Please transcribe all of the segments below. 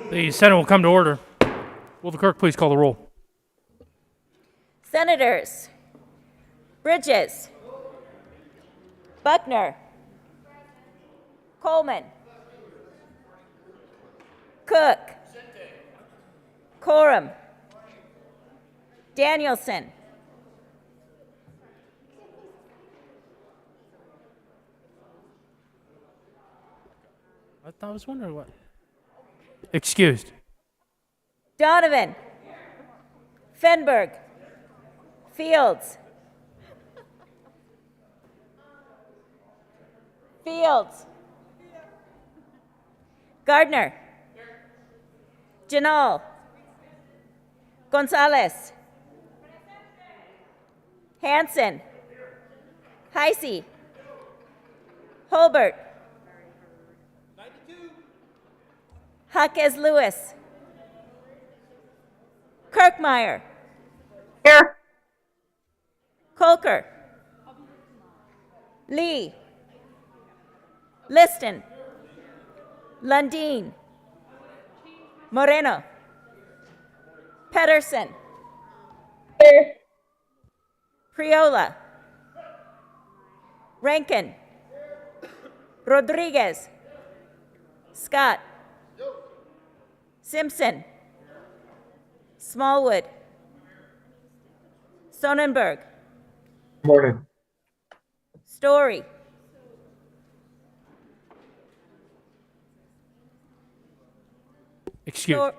The Senate will come to order. Will the clerk please call the roll? Senators Bridges, Buckner, Coleman, Cook, Coram, Danielson, I was wondering what. Excused. Donovan, Fenberg, Fields, Gardner, Janal, Gonzalez, Hanson, Heisey, Holbert, Jaquez Lewis, Kirkmeyer, Here. Colker, Lee, Liston, Lundeen, Moreno, Pedersen, Here. Priola, Rankin, Rodriguez, Scott, Simpson, Smallwood, Sonnenberg, Morning. Story, Excused.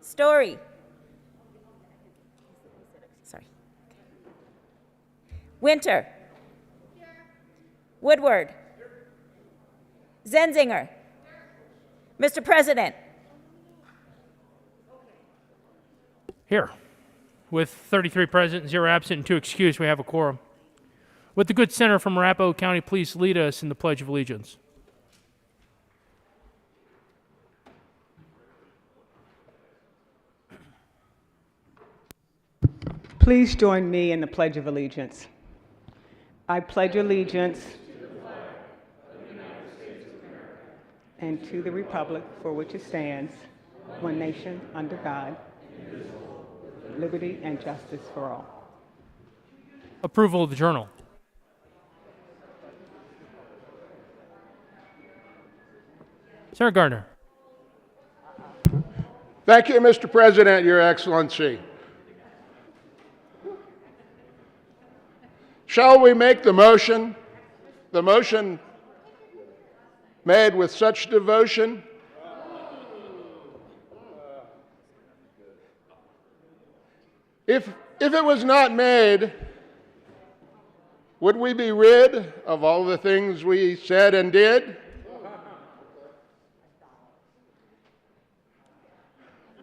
Story. Sorry. Winter. Woodward. Zenzinger. Mr. President. Here. With 33 present, 0 absent, and 2 excused, we have a quorum. Would the good senator from Arapahoe County please lead us in the Pledge of Allegiance? Please join me in the Pledge of Allegiance. I pledge allegiance and to the republic for which it stands, one nation, under God, liberty and justice for all. Approval of the journal. Senator Gardner. Thank you, Mr. President, Your Excellency. Shall we make the motion made with such devotion? If it was not made, would we be rid of all the things we said and did?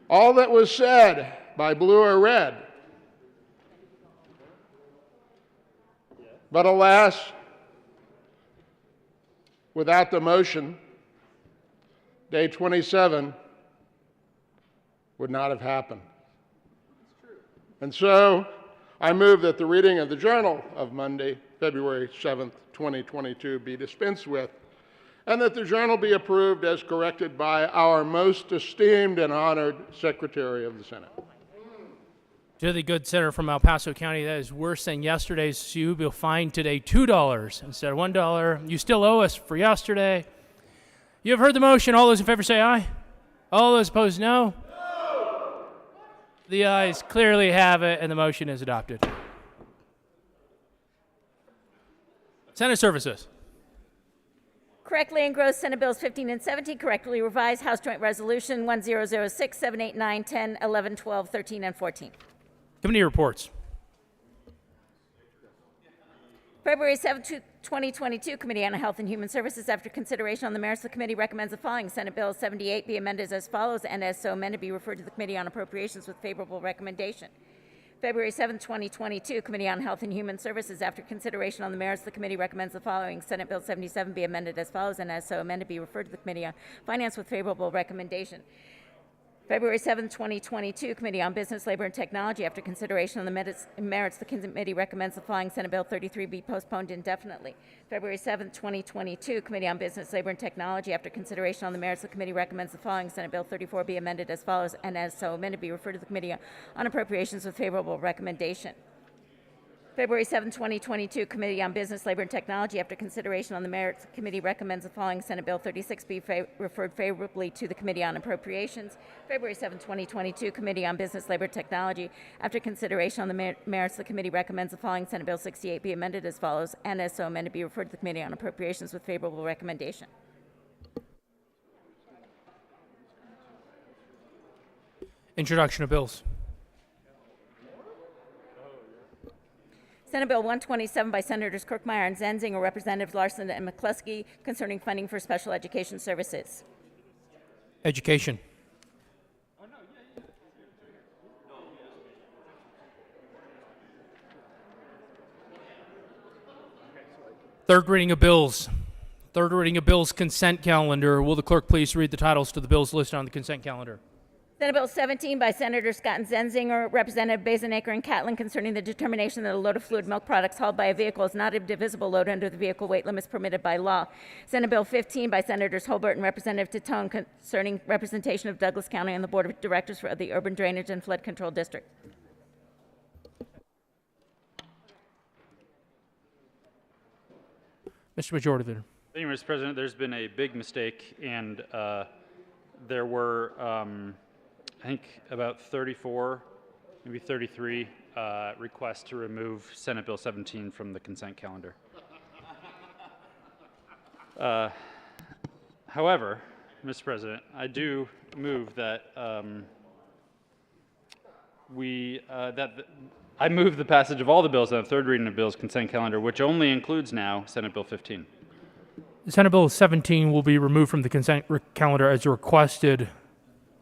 All that was said by blue or red. But alas, without the motion, day 27 would not have happened. And so I move that the reading of the journal of Monday, February 7th, 2022 be dispensed with, and that the journal be approved as corrected by our most esteemed and honored Secretary of the Senate. To the good senator from El Paso County, that is worse than yesterday's. So you will find today $2 instead of $1. You still owe us for yesterday. You have heard the motion. All those in favor say aye. All those opposed, no. No. The ayes clearly have it, and the motion is adopted. Senate Services. Correctly engrossed Senate Bills 15 and 17, correctly revised House Joint Resolution 1006, 7, 8, 9, 10, 11, 12, 13, and 14. Committee reports. February 7, 2022, Committee on Health and Human Services, after consideration on the merits, the committee recommends the following: Senate Bill 78 be amended as follows, and as so amended be referred to the Committee on Appropriations with favorable recommendation. February 7, 2022, Committee on Health and Human Services, after consideration on the merits, the committee recommends the following: Senate Bill 77 be amended as follows, and as so amended be referred to the Committee on Finance with favorable recommendation. February 7, 2022, Committee on Business, Labor, and Technology, after consideration on the merits, the committee recommends the following Senate Bill 33 be postponed indefinitely. February 7, 2022, Committee on Business, Labor, and Technology, after consideration on the merits, the committee recommends the following Senate Bill 34 be amended as follows, and as so amended be referred to the Committee on Appropriations with favorable recommendation. February 7, 2022, Committee on Business, Labor, and Technology, after consideration on the merits, the committee recommends the following Senate Bill 36 be referred favorably to the Committee on Appropriations. February 7, 2022, Committee on Business, Labor, and Technology, after consideration on the merits, the committee recommends the following Senate Bill 68 be amended as follows, and as so amended be referred to the Committee on Appropriations with favorable recommendation. Introduction of bills. Senate Bill 127 by Senators Kirkmeyer and Zenzinger, Representatives Larson and McCluskey, concerning funding for special education services. Education. Third reading of bills. Third reading of bills consent calendar. Will the clerk please read the titles to the bills listed on the consent calendar? Senate Bill 17 by Senator Scott and Zenzinger, Representative Bazenaker and Catlin, concerning the determination that a load of fluid milk products hauled by a vehicle is not a divisible load under the vehicle weight limits permitted by law. Senate Bill 15 by Senators Holbert and Representative Titone, concerning representation of Douglas County on the Board of Directors for the Urban Drainage and Flood Control District. Mr. Majority Leader. Thank you, Mr. President. There's been a big mistake, and there were, I think, about 34, maybe 33 requests to remove Senate Bill 17 from the consent calendar. However, Mr. President, I do move that I move the passage of all the bills on the third reading of bills consent calendar, which only includes now Senate Bill 15. Senate Bill 17 will be removed from the consent calendar as requested.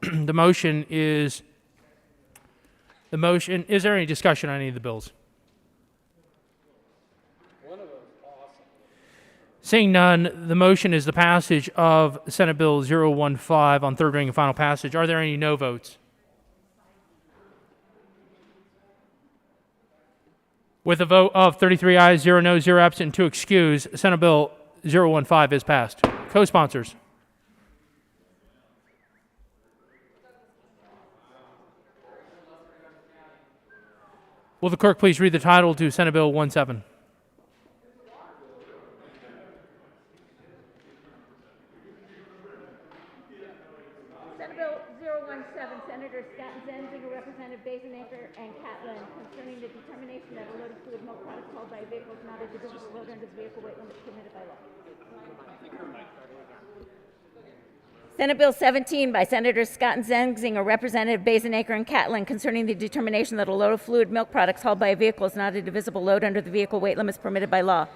The motion is there any discussion on any of the bills? Seeing none, the motion is the passage of Senate Bill 015 on third reading and final passage. Are there any no votes? With a vote of 33 ayes, 0 noes, 0 absent, and 2 excused, Senate Bill 015 is passed. Co-sponsors. Will the clerk please read the title to Senate Bill 17? Senate Bill 017, Senators Scott and Zenzinger, Representative Bazenaker and Catlin, concerning the determination that a load of fluid milk products hauled by a vehicle is not a divisible load under the vehicle weight limits permitted by law. Senate Bill 17 by Senators Scott and Zenzinger, Representative Bazenaker and Catlin, concerning the determination that a load of fluid milk products hauled by a vehicle is not a divisible load under the vehicle weight limits permitted by law.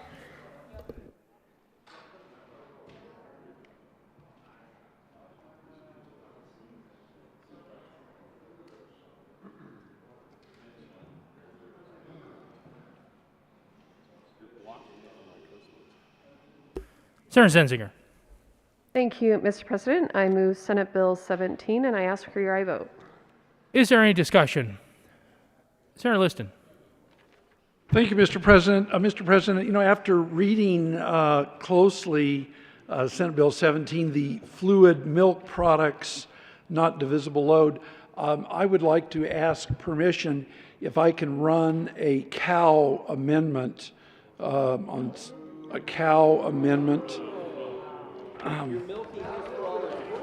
Senator Zenzinger. Thank you, Mr. President. I move Senate Bill 17, and I ask for your aye vote. Is there any discussion? Senator Liston. Thank you, Mr. President. Mr. President, you know, after reading closely Senate Bill 17, the fluid milk products not divisible load, I would like to ask permission if I can run a cow amendment on a cow amendment.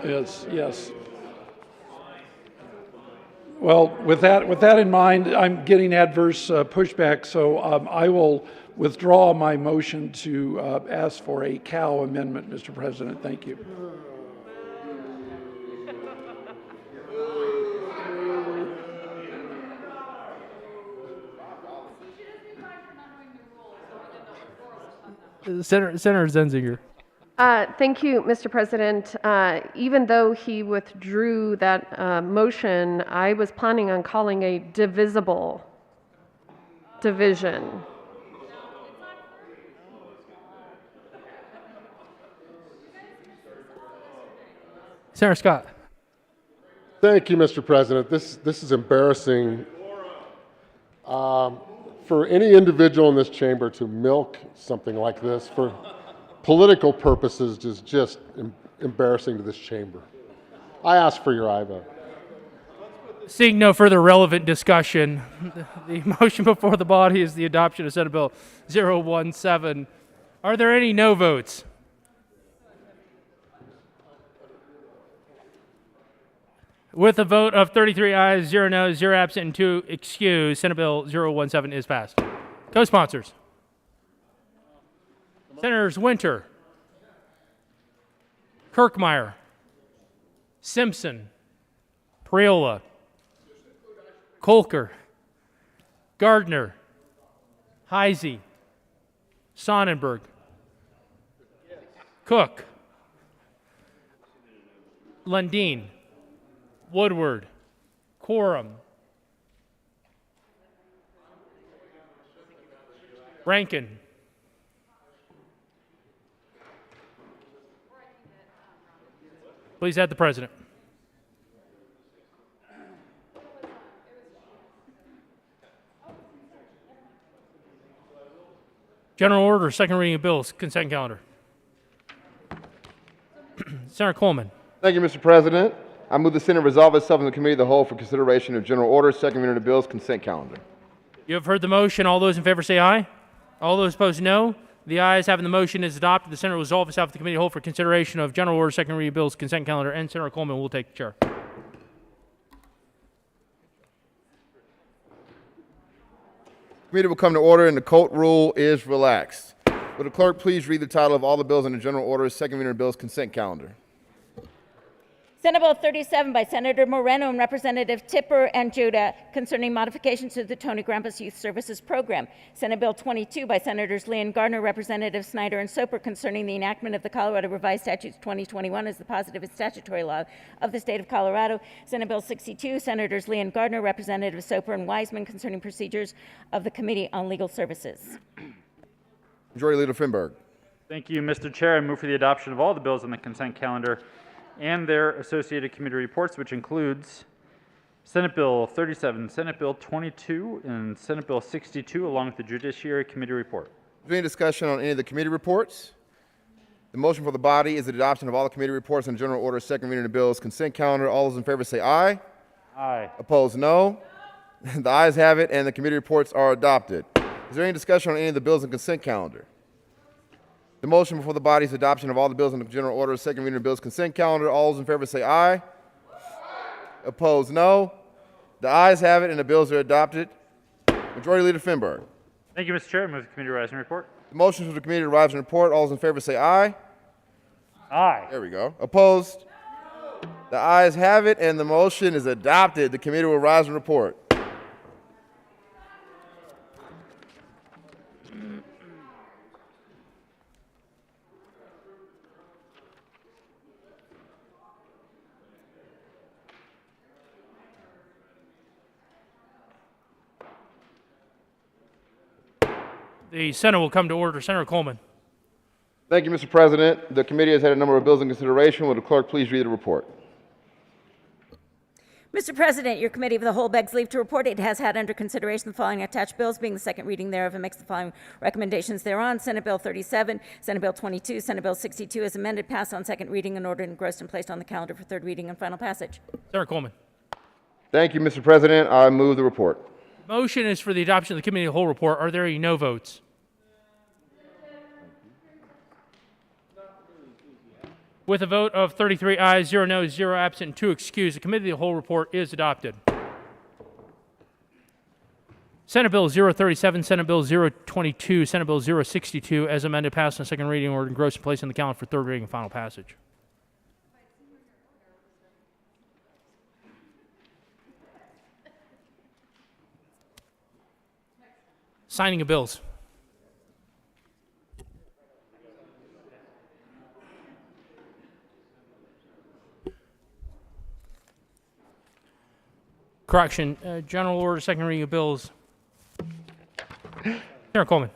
Yes. Well, with that in mind, I'm getting adverse pushback, so I will withdraw my motion to ask for a cow amendment, Mr. President. Thank you. Senator Zenzinger. Thank you, Mr. President. Even though he withdrew that motion, I was planning on calling a divisible division. Senator Scott. Thank you, Mr. President. This is embarrassing for any individual in this chamber to milk something like this for political purposes is just embarrassing to this chamber. I ask for your aye vote. Seeing no further relevant discussion, the motion before the body is the adoption of Senate Bill 017. Are there any no votes? With a vote of 33 ayes, 0 noes, 0 absent, and 2 excused, Senate Bill 017 is passed. Co-sponsors. Senators Winter, Kirkmeyer, Simpson, Priola, Kolker, Gardner, Heisey, Sonnenberg, Cook, Lundin, Woodward, Quorum, Rankin, please add the president. General order, second reading of bills, consent calendar. Senator Coleman. Thank you, Mr. President. I move the Senate resolve itself in the Committee of the Whole for consideration of general order, second reading of bills, consent calendar. You have heard the motion. All those in favor say aye. All those opposed, no. The ayes having the motion is adopted. The Senate resolve itself in the Committee of the Whole for consideration of general order, second reading of bills, consent calendar, and Senator Coleman will take the chair. Committee will come to order and the court rule is relaxed. Will the clerk please read the title of all the bills in the general order, second reading of bills, consent calendar? Senate Bill 37 by Senator Moreno and Representative Tipper and Judah concerning modifications to the Tony Grampus Youth Services Program. Senate Bill 22 by Senators Lee and Gardner, Representative Snyder and Soper concerning the enactment of the Colorado Revised Statutes 2021 as the positive and statutory law of the state of Colorado. Senate Bill 62, Senators Lee and Gardner, Representative Soper and Wiseman concerning procedures of the Committee on Legal Services. Majority Leader Finberg. Thank you, Mr. Chair. I move for the adoption of all the bills on the consent calendar and their associated committee reports, which includes Senate Bill 37, Senate Bill 22, and Senate Bill 62, along with the Judiciary Committee report. Is there any discussion on any of the committee reports? The motion for the body is the adoption of all the committee reports in general order, second reading of bills, consent calendar. All those in favor say aye. Aye. Opposed, no. The ayes have it, and the committee reports are adopted. Is there any discussion on any of the bills in consent calendar? The motion before the body is adoption of all the bills in the general order, second reading of bills, consent calendar. All those in favor say aye. Aye. Opposed, no. The ayes have it, and the bills are adopted. Majority Leader Finberg. Thank you, Mr. Chair. I move the committee rise and report. The motion for the committee to rise and report. All those in favor say aye. Aye. There we go. Opposed? The ayes have it, and the motion is adopted. The committee will rise and report. The Senate will come to order. Senator Coleman. Thank you, Mr. President. The committee has had a number of bills in consideration. Will the clerk please read the report? Mr. President, your Committee of the Whole begs leave to report it has had under consideration the following attached bills, being the second reading thereof, and makes the following recommendations thereon. Senate Bill 37, Senate Bill 22, Senate Bill 62 as amended, passed on second reading and ordered engrossed and placed on the calendar for third reading and final passage. Senator Coleman. Thank you, Mr. President. I move the report. Motion is for the adoption of the Committee of the Whole report. Are there any no votes? With a vote of 33 ayes, 0 noes, 0 absent, and 2 excused, the Committee of the Whole report is adopted. Senate Bill 037, Senate Bill 022, Senate Bill 062, as amended, passed on second reading, ordered engrossed and placed on the calendar for third reading and final passage. Signing of bills. Correction, general order, second reading of bills. Senator Coleman.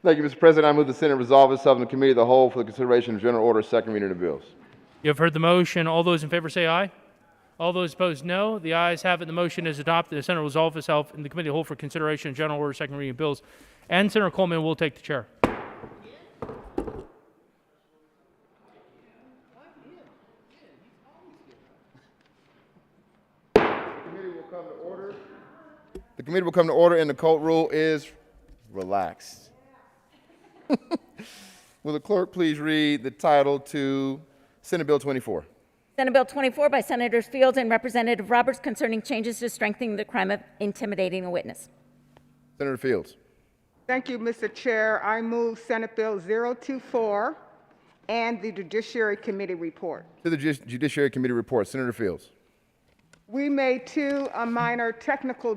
Thank you, Mr. President. I move the Senate resolve itself in the committee of the whole for the consideration of general order, second reading of bills. You have heard the motion. All those in favor say aye. All those opposed, no. The ayes have it. The motion is adopted. The Senate resolves itself in the committee of the whole for consideration of general order, second reading of bills. And Senator Coleman will take the chair. The committee will come to order, and the code rule is relaxed. Will the clerk please read the title to Senate Bill 24? Senate Bill 24 by Senators Fields and Representative Roberts concerning changes to strengthening the crime of intimidating a witness. Senator Fields. Thank you, Mr. Chair. I move Senate Bill 024 and the Judiciary Committee report. To the Judiciary Committee report. Senator Fields. We made two minor technical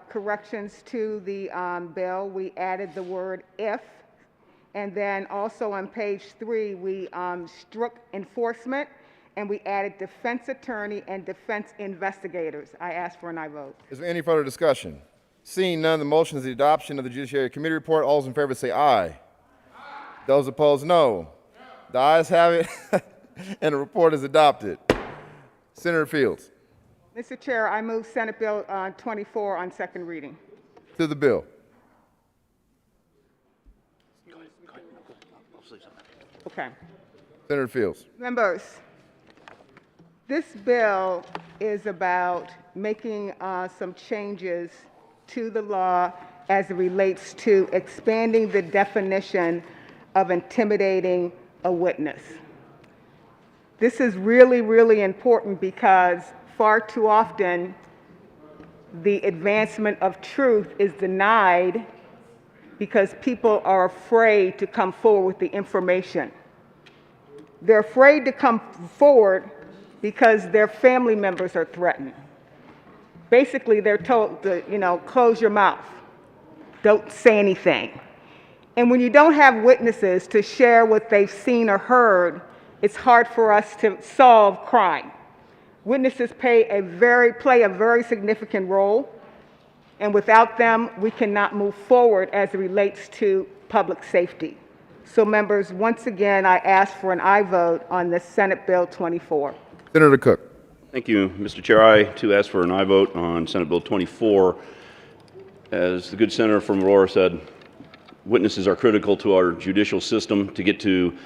corrections to the bill. We added the word "if," and then also on page 3, we struck enforcement, and we added defense attorney and defense investigators. I ask for an aye vote. Is there any further discussion? Seeing none, the motion is the adoption of the Judiciary Committee report. All those in favor say aye. Those opposed, no. The ayes have it, and the report is adopted. Senator Fields. Mr. Chair, I move Senate Bill 24 on second reading. To the bill. Okay. Senator Fields. Members, this bill is about making some changes to the law as it relates to expanding the definition of intimidating a witness. This is really, really important because far too often the advancement of truth is denied because people are afraid to come forward with the information. They're afraid to come forward because their family members are threatened. Basically, they're told to, close your mouth. Don't say anything. And when you don't have witnesses to share what they've seen or heard, it's hard for us to solve crime. Witnesses play a very significant role, and without them, we cannot move forward as it relates to public safety. So, members, once again, I ask for an aye vote on this Senate Bill 24. Senator Cook. Thank you, Mr. Chair. I, too, ask for an aye vote on Senate Bill 24. As the good senator from Aurora said, witnesses are critical to our judicial system to get to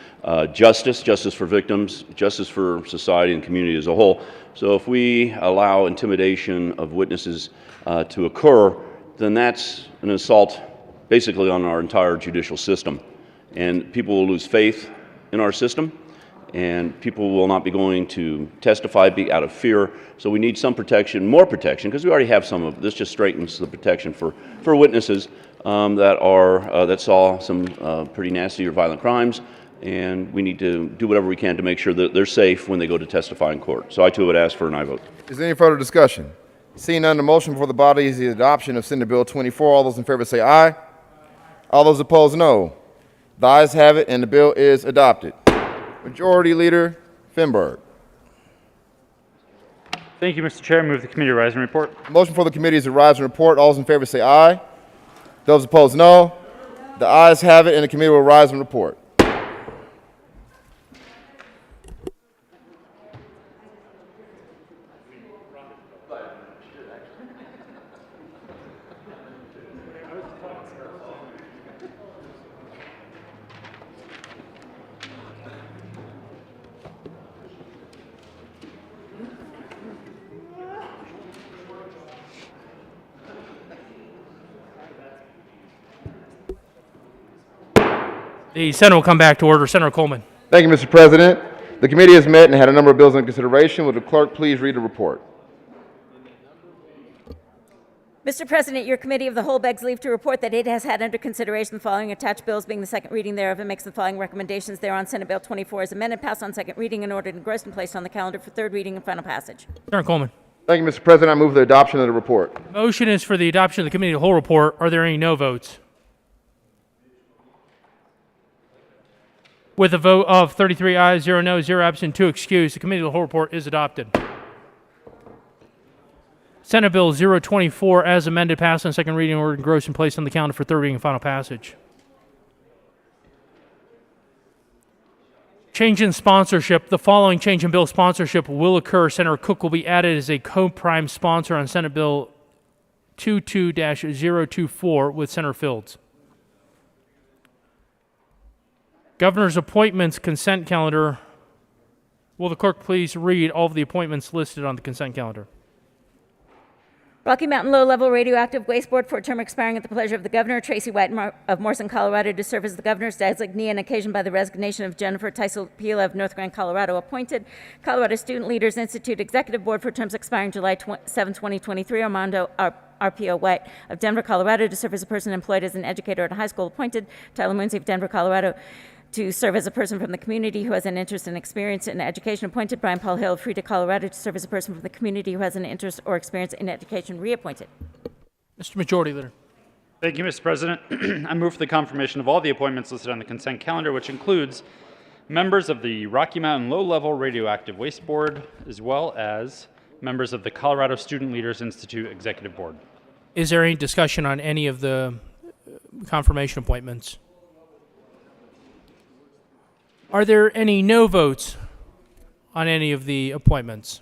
justice for victims, justice for society and community as a whole. So if we allow intimidation of witnesses to occur, then that's an assault basically on our entire judicial system. And people will lose faith in our system, and people will not be going to testify out of fear. So we need some protection, more protection, because we already have some of this. Just straightens the protection for witnesses that saw some pretty nasty or violent crimes, and we need to do whatever we can to make sure that they're safe when they go to testify in court. So I too would ask for an aye vote. Is there any further discussion? Seeing none, the motion before the body is the adoption of Senate Bill 24. All those in favor say aye. All those opposed, no. The ayes have it, and the bill is adopted. Majority Leader Finberg. Thank you, Mr. Chair. I move the committee rise and report. The motion for the committee is to rise and report. All those in favor say aye. Those opposed, no. The ayes have it, and the committee will rise and report. The Senate will come back to order. Senator Coleman. Thank you, Mr. President. The committee has met and had a number of bills under consideration. Will the clerk please read the report? Mr. President, your committee of the whole begs leave to report that it has had under consideration the following attached bills, being the second reading thereof, and makes the following recommendations thereon. Senate Bill 24 is amended, passed on second reading, and ordered engrossed and placed on the calendar for third reading and final passage. Senator Coleman. Thank you, Mr. President. I move the adoption of the report. Motion is for the adoption of the committee of the whole report. Are there any no votes? With a vote of 33 ayes, 0 no, 0 absent, 2 excused, the committee of the whole report is adopted. Senate Bill 024, as amended, passed on second reading, ordered engrossed and placed on the calendar for third reading and final passage. Change in sponsorship. The following change in bill sponsorship will occur. Senator Cook will be added as a co-prime sponsor on Senate Bill 22-024 with Senator Fields. Governor's appointments consent calendar. Will the clerk please read all of the appointments listed on the consent calendar? Rocky Mountain Low-Level Radioactive Waste Board for a term expiring at the pleasure of the governor. Tracy White of Morrison, Colorado, to serve as the governor's designee and occasioned by the resignation of Jennifer Tyson-Pila of North Grand, Colorado. Appointed Colorado Student Leaders Institute Executive Board for terms expiring July 7, 2023. Armando RPO White of Denver, Colorado, to serve as a person employed as an educator at a high school. Appointed Tyler Moonsey of Denver, Colorado, to serve as a person from the community who has an interest and experience in education. Appointed Brian Paul Hill of Frida, Colorado, to serve as a person from the community who has an interest or experience in education. Reappointed. Mr. Majority Leader. Thank you, Mr. President. I move for the confirmation of all the appointments listed on the consent calendar, which includes members of the Rocky Mountain Low-Level Radioactive Waste Board, as well as members of the Colorado Student Leaders Institute Executive Board. Is there any discussion on any of the confirmation appointments? Are there any no votes on any of the appointments?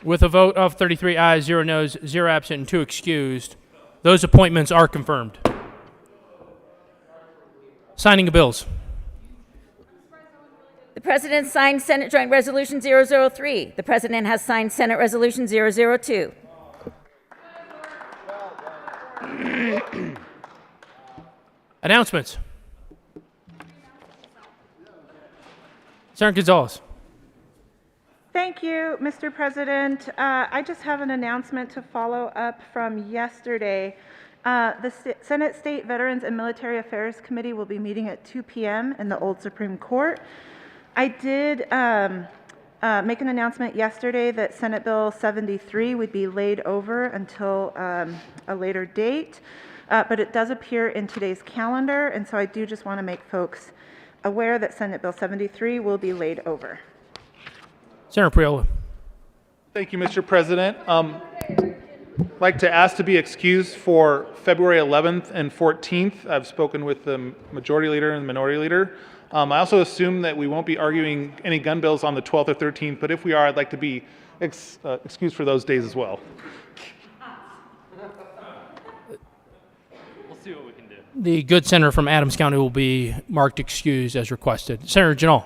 With a vote of 33 ayes, 0 noes, 0 absent, and 2 excused, those appointments are confirmed. Signing of bills. The President signed Senate Joint Resolution 003. The President has signed Senate Resolution 002. Announcements. Senator Gonzalez. Thank you, Mr. President. I just have an announcement to follow up from yesterday. The Senate State Veterans and Military Affairs Committee will be meeting at 2 p.m. in the Old Supreme Court. I did make an announcement yesterday that Senate Bill 73 would be laid over until a later date. But it does appear in today's calendar, and so I do just want to make folks aware that Senate Bill 73 will be laid over. Senator Priola. Thank you, Mr. President. I'd like to ask to be excused for February 11th and 14th. I've spoken with the Majority Leader and the Minority Leader. I also assume that we won't be arguing any gun bills on the 12th or 13th, but if we are, I'd like to be excused for those days as well. See what we can do. The good senator from Adams County will be marked excused as requested. Senator Janal.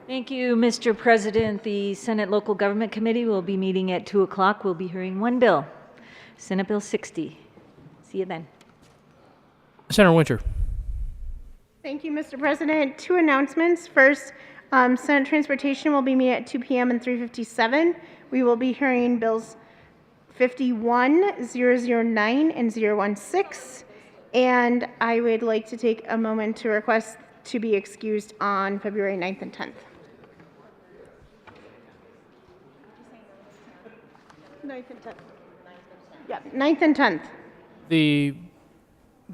Thank you, Mr. President. The Senate Local Government Committee will be meeting at 2 o'clock. We'll be hearing one bill, Senate Bill 60. See you then. Senator Winter. Thank you, Mr. President. 2 announcements. First, Senate Transportation will be meeting at 2 p.m. and 3:57. We will be hearing bills 51, 009, and 016. And I would like to take a moment to request to be excused on February 9th and 10th. 9th and 10th. Yeah, 9th and 10th. The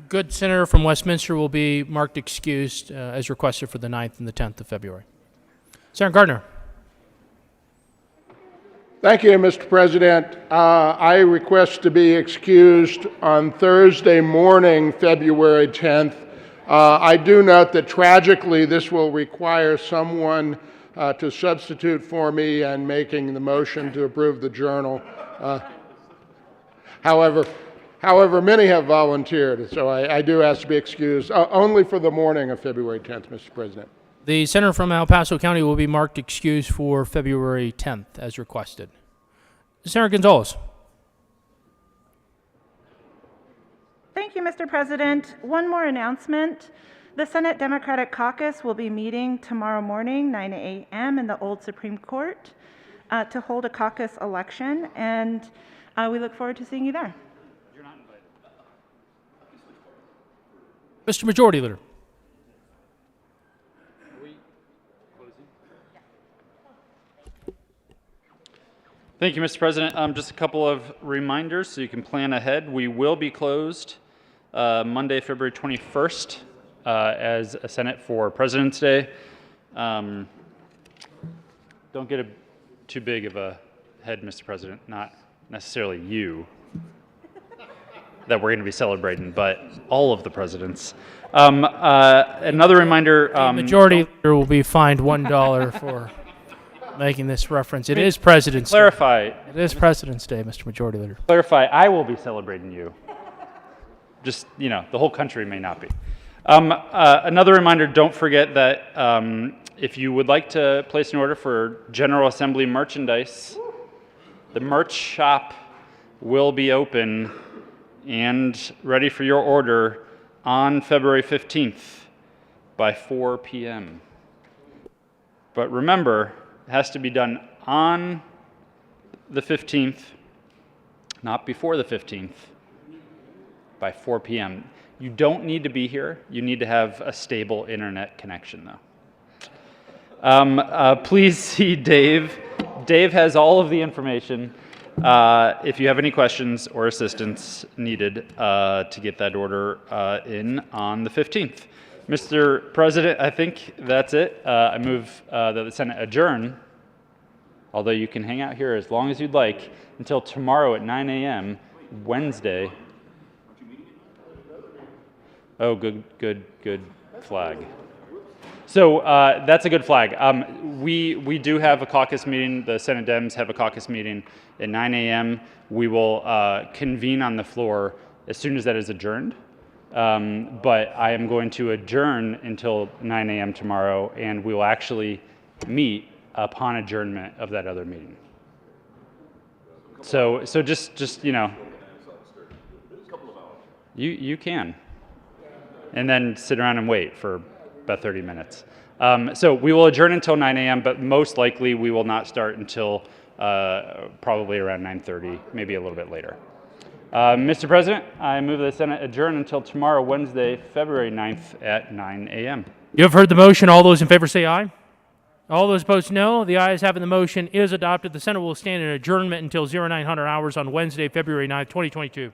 good senator from Westminster will be marked excused as requested for the 9th and the 10th of February. Senator Gardner. Thank you, Mr. President. I request to be excused on Thursday morning, February 10th. I do note that tragically this will require someone to substitute for me and making the motion to approve the journal. However, many have volunteered, so I do ask to be excused only for the morning of February 10th, Mr. President. The senator from El Paso County will be marked excused for February 10th as requested. Senator Gonzalez. Thank you, Mr. President. One more announcement. The Senate Democratic Caucus will be meeting tomorrow morning, 9 a.m. in the Old Supreme Court to hold a caucus election, and we look forward to seeing you there. You're not invited. Mr. Majority Leader. Thank you, Mr. President. Just a couple of reminders so you can plan ahead. We will be closed Monday, February 21st as a Senate for President's Day. Don't get too big of a head, Mr. President, not necessarily you. that we're going to be celebrating, but all of the presidents. Another reminder. Majority leader will be fined $1 for making this reference. It is President's Day. Clarify. It is President's Day, Mr. Majority Leader. Clarify, I will be celebrating you. Just, the whole country may not be. Another reminder, don't forget that if you would like to place an order for General Assembly merchandise, the merch shop will be open and ready for your order on February 15th by 4 p.m. But remember, it has to be done on the 15th, not before the 15th, by 4 p.m. You don't need to be here. You need to have a stable internet connection, though. Please see Dave. Dave has all of the information if you have any questions or assistance needed to get that order in on the 15th. Mr. President, I think that's it. I move that the Senate adjourn, although you can hang out here as long as you'd like, until tomorrow at 9 a.m., Wednesday. Oh, good flag. So that's a good flag. We do have a caucus meeting. The Senate Dems have a caucus meeting at 9 a.m. We will convene on the floor as soon as that is adjourned. But I am going to adjourn until 9 a.m. tomorrow, and we will actually meet upon adjournment of that other meeting. So just you can, and then sit around and wait for about 30 minutes. So we will adjourn until 9 a.m., but most likely we will not start until probably around 9:30, maybe a little bit later. Mr. President, I move the Senate adjourn until tomorrow, Wednesday, February 9th at 9 a.m. You have heard the motion. All those in favor say aye. All those opposed, no. The ayes having the motion is adopted. The Senate will stand in adjournment until 0900 hours on Wednesday, February 9th, 2022.